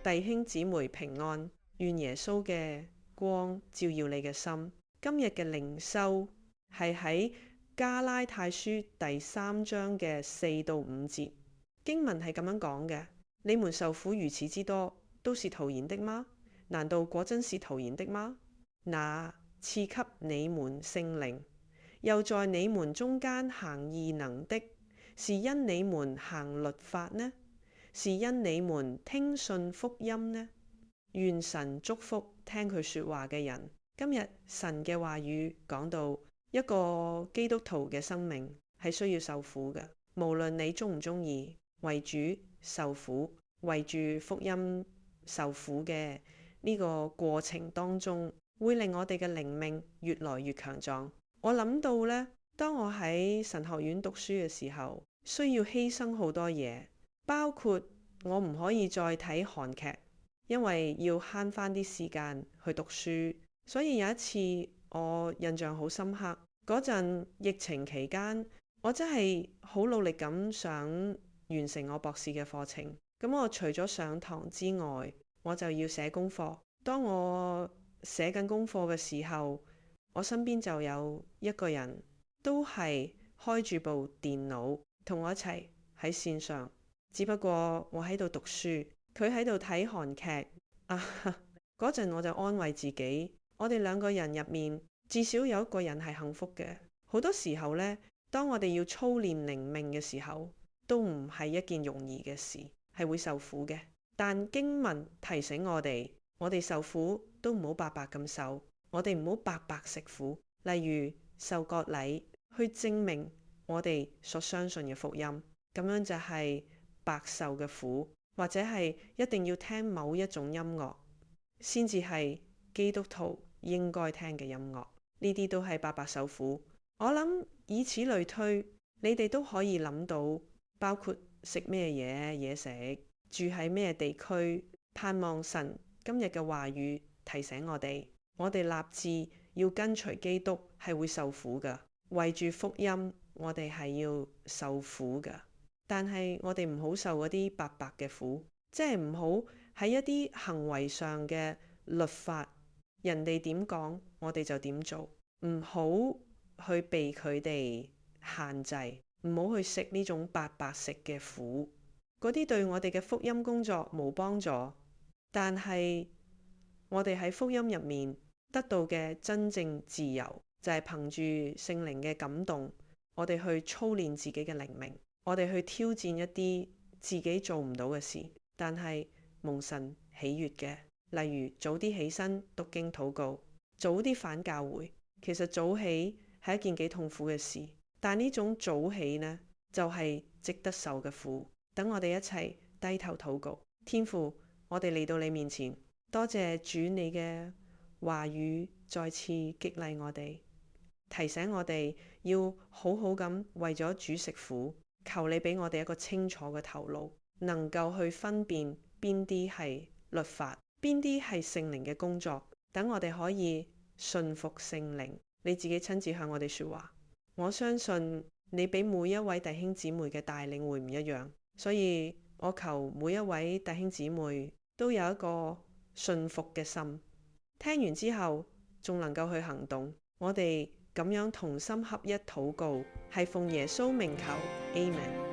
弟兄姊妹平安，願耶穌嘅光照耀你嘅心。今日嘅靈修係喺加拉太書第3章嘅4到5節，經文係咁樣講嘅：你們受苦如此之多，都是徒然的嗎？難道果真是徒然的嗎？那賜給你們聖靈，又在你們中間行異能的，是因你們行律法呢？是因你們聽信福音呢？願神祝福聽佢說話嘅人。今日神嘅話語講到一個基督徒嘅生命係需要受苦嘅，無論你中唔中意為主受苦，為住福音受苦嘅呢個過程當中，會令我哋嘅靈命越來越強壯。我諗到呢，當我喺神學院讀書嘅時候，需要犧牲好多嘢，包括我唔可以再睇韓劇，因為要慳翻啲時間去讀書。所以有一次我印象好深刻，嗰陣疫情期間，我真係好努力咁想完成我博士嘅課程。咁我除咗上堂之外，我就要寫功課。當我寫緊功課嘅時候，我身邊就有一個人都係開住部電腦同我一齊喺線上，只不過我喺度讀書，佢喺度睇韓劇啊。嗰陣我就安慰自己，我哋兩個人入面至少有一個人係幸福嘅。好多時候呢，當我哋要操練靈命嘅時候，都唔係一件容易嘅事，係會受苦嘅。但經文提醒我哋受苦都唔好白白咁受，我哋唔好白白食苦。例如受割禮，去證明我哋所相信嘅福音，咁樣就係白受嘅苦，或者係一定要聽某一種音樂先至係基督徒應該聽嘅音樂，呢啲都係白白受苦。我諗以此類推，你哋都可以諗到，包括食咩嘢食，住喺咩地區。盼望神今日嘅話語提醒我哋立志要跟隨基督係會受苦㗎，為住福音我哋係要受苦㗎。但係我哋唔好受嗰啲白白嘅苦，即係唔好喺一啲行為上嘅律法，人哋點講我哋就點做，唔好去被佢哋限制，唔好去食呢種白白食嘅苦，嗰啲對我哋嘅福音工作冇幫助。但係我哋喺福音入面得到嘅真正自由，就係憑住聖靈嘅感動，我哋去操練自己嘅靈命，我哋去挑戰一啲自己做唔到嘅事，但係蒙神喜悅嘅，例如早啲起身讀經禱告，早啲返教會。其實早起係一件幾痛苦嘅事，但呢種早起呢，就係值得受嘅苦。等我哋一齊低頭禱告。天父，我哋嚟到你面前，多謝主你嘅話語再次激勵我哋，提醒我哋要好好咁為咗主食苦。求你俾我哋一個清楚嘅頭腦，能夠去分辨邊啲係律法，邊啲係聖靈嘅工作，等我哋可以順服聖靈。你自己親自向我哋說話，我相信你俾每一位弟兄姊妹嘅帶領會唔一樣，所以我求每一位弟兄姊妹都有一個順服嘅心，聽完之後仲能夠去行動。我哋咁樣同心合一禱告，係奉耶穌名求，Amen。